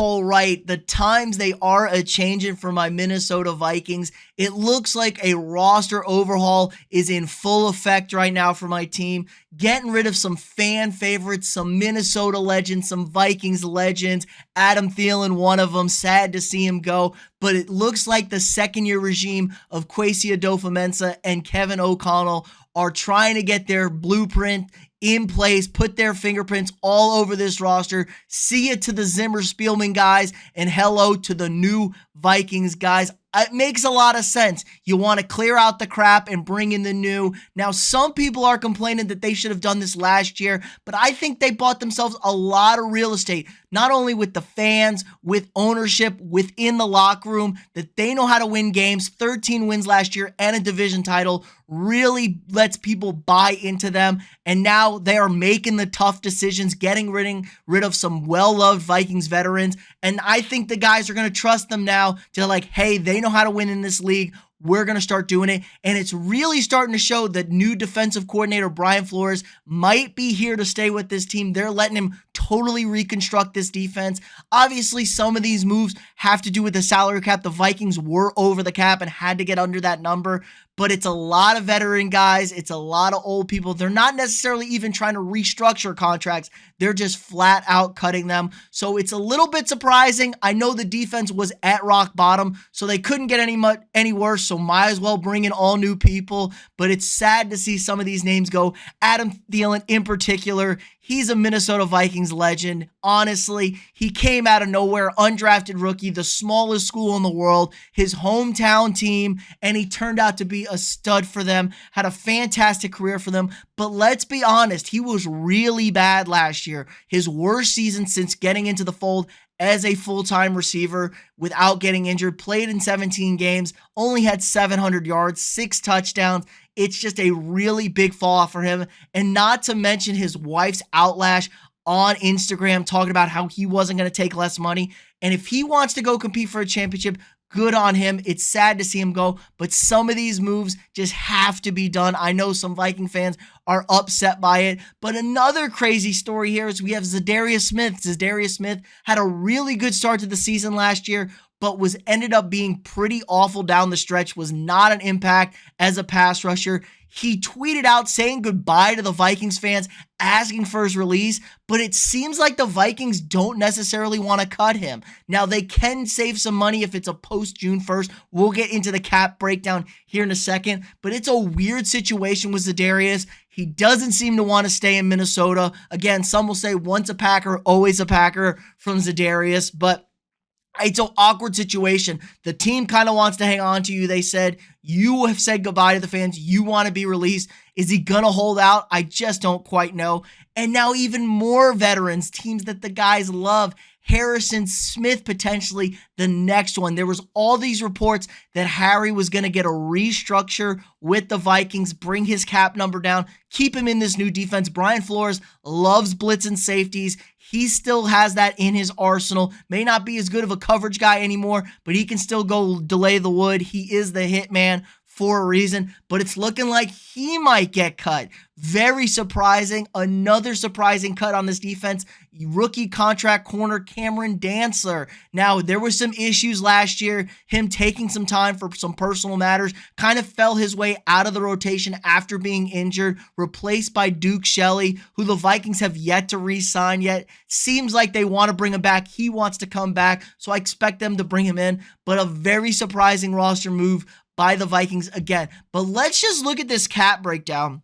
All right, the times they are a-changing for my Minnesota Vikings. It looks like a roster overhaul is in full effect right now for my team. Getting rid of some fan favorites, some Minnesota legends, some Vikings legends. Adam Thielen, one of them. Sad to see him go. But it looks like the second-year regime of Kwesi Adofo-Mensah and Kevin O'Connell are trying to get their blueprint in place, put their fingerprints all over this roster. See it to the Zimmer Spielman guys, and hello to the new Vikings guys. It makes a lot of sense. You want to clear out the crap and bring in the new. Now, some people are complaining that they should have done this last year, but I think they bought themselves a lot of real estate, not only with the fans, with ownership, within the locker room, that they know how to win games. 13 wins last year and a division title really lets people buy into them. And now they are making the tough decisions, getting rid of some well-loved Vikings veterans. And I think the guys are going to trust them now to like, hey, they know how to win in this league. We're going to start doing it. And it's really starting to show that new defensive coordinator Brian Flores might be here to stay with this team. They're letting him totally reconstruct this defense. Obviously, some of these moves have to do with the salary cap. The Vikings were over the cap and had to get under that number. But it's a lot of veteran guys. It's a lot of old people. They're not necessarily even trying to restructure contracts. They're just flat out cutting them. So it's a little bit surprising. I know the defense was at rock bottom, so they couldn't get any worse. So might as well bring in all new people. But it's sad to see some of these names go. Adam Thielen in particular, he's a Minnesota Vikings legend. Honestly, he came out of nowhere, undrafted rookie, the smallest school in the world, his hometown team, and he turned out to be a stud for them, had a fantastic career for them. But let's be honest, he was really bad last year. His worst season since getting into the fold as a full-time receiver without getting injured, played in 17 games, only had 700 yards, 6 touchdowns. It's just a really big fall off for him. And not to mention his wife's outlash on Instagram talking about how he wasn't going to take less money. And if he wants to go compete for a championship, good on him. It's sad to see him go, but some of these moves just have to be done. I know some Viking fans are upset by it, but another crazy story here is we have Za'Darious Smith. Za'Darious Smith had a really good start to the season last year, but ended up being pretty awful down the stretch, was not an impact as a pass rusher. He tweeted out saying goodbye to the Vikings fans, asking for his release, but it seems like the Vikings don't necessarily want to cut him. Now, they can save some money if it's a post-June 1st. We'll get into the cap breakdown here in a second, but it's a weird situation with Za'Darious. He doesn't seem to want to stay in Minnesota. Again, some will say once a Packer, always a Packer from Za'Darious, but it's an awkward situation. The team kind of wants to hang on to you. They said, you have said goodbye to the fans. You want to be released. Is he going to hold out? I just don't quite know. And now even more veterans, teams that the guys love. Harrison Smith, potentially the next one. There was all these reports that Harry was going to get a restructure with the Vikings, bring his cap number down, keep him in this new defense. Brian Flores loves blitz and safeties. He still has that in his arsenal. May not be as good of a coverage guy anymore, but he can still go delay the wood. He is the hitman for a reason, but it's looking like he might get cut. Very surprising. Another surprising cut on this defense. Rookie contract corner Cameron Dantzler. Now, there were some issues last year. Him taking some time for some personal matters. Kind of fell his way out of the rotation after being injured. Replaced by Duke Shelley, who the Vikings have yet to re-sign yet. Seems like they want to bring him back. He wants to come back, so I expect them to bring him in. But a very surprising roster move by the Vikings again. But let's just look at this cap breakdown.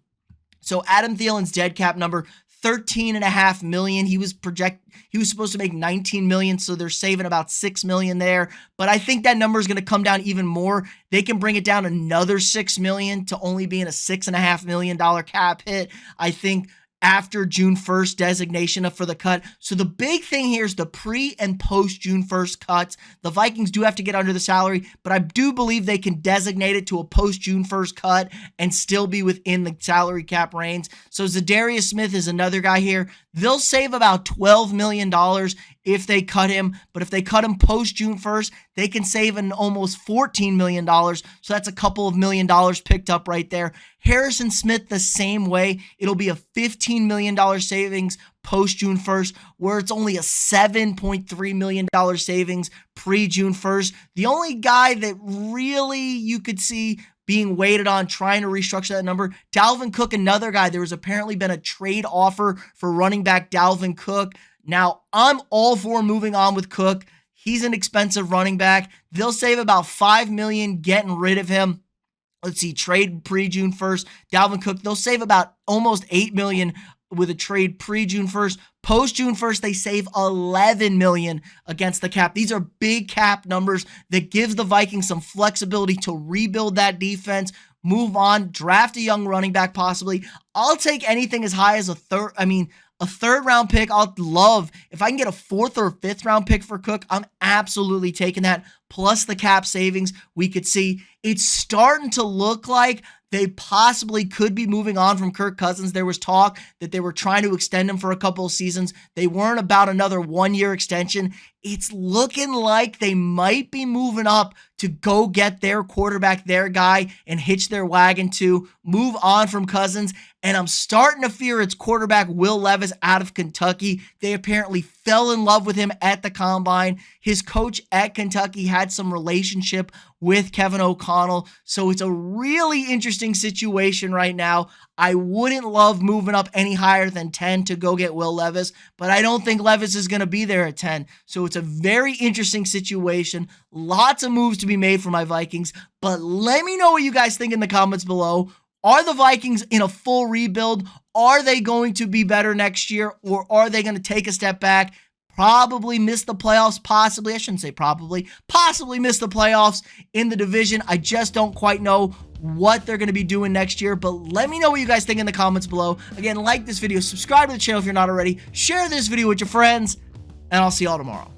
So Adam Thielen's dead cap number, $13.5 million. He was supposed to make $19 million, so they're saving about $6 million there. But I think that number is going to come down even more. They can bring it down another $6 million to only being a $6.5 million cap hit. I think after June 1st designation for the cut. So the big thing here is the pre and post June 1st cuts. The Vikings do have to get under the salary, but I do believe they can designate it to a post June 1st cut and still be within the salary cap range. So Za'Darious Smith is another guy here. They'll save about $12 million if they cut him. But if they cut him post June 1st, they can save an almost $14 million. So that's a couple of $1 million picked up right there. Harrison Smith, the same way. It'll be a $15 million savings post June 1st, where it's only a $7.3 million savings pre June 1st. The only guy that really you could see being waited on, trying to restructure that number, Dalvin Cook, another guy. There was apparently been a trade offer for running back Dalvin Cook. Now, I'm all for moving on with Cook. He's an expensive running back. They'll save about $5 million getting rid of him. Let's see, trade pre-June 1st. Dalvin Cook, they'll save about almost $8 million with a trade pre-June 1st. Post-June 1st, they save $11 million against the cap. These are big cap numbers that gives the Vikings some flexibility to rebuild that defense, move on, draft a young running back possibly. I'll take anything as high as a third round pick. I'll love if I can get a fourth or fifth round pick for Cook. I'm absolutely taking that. Plus the cap savings we could see. It's starting to look like they possibly could be moving on from Kirk Cousins. There was talk that they were trying to extend him for a couple of seasons. They weren't about another 1-year extension. It's looking like they might be moving up to go get their quarterback, their guy, and hitch their wagon to move on from Cousins. And I'm starting to fear it's quarterback Will Levis out of Kentucky. They apparently fell in love with him at the combine. His coach at Kentucky had some relationship with Kevin O'Connell. So it's a really interesting situation right now. I wouldn't love moving up any higher than 10 to go get Will Levis, but I don't think Levis is going to be there at 10. So it's a very interesting situation. Lots of moves to be made for my Vikings, but let me know what you guys think in the comments below. Are the Vikings in a full rebuild? Are they going to be better next year, or are they going to take a step back? Probably miss the playoffs, possibly. I shouldn't say probably. Possibly miss the playoffs in the division. I just don't quite know what they're going to be doing next year, but let me know what you guys think in the comments below. Again, like this video, subscribe to the channel if you're not already, share this video with your friends, and I'll see y'all tomorrow.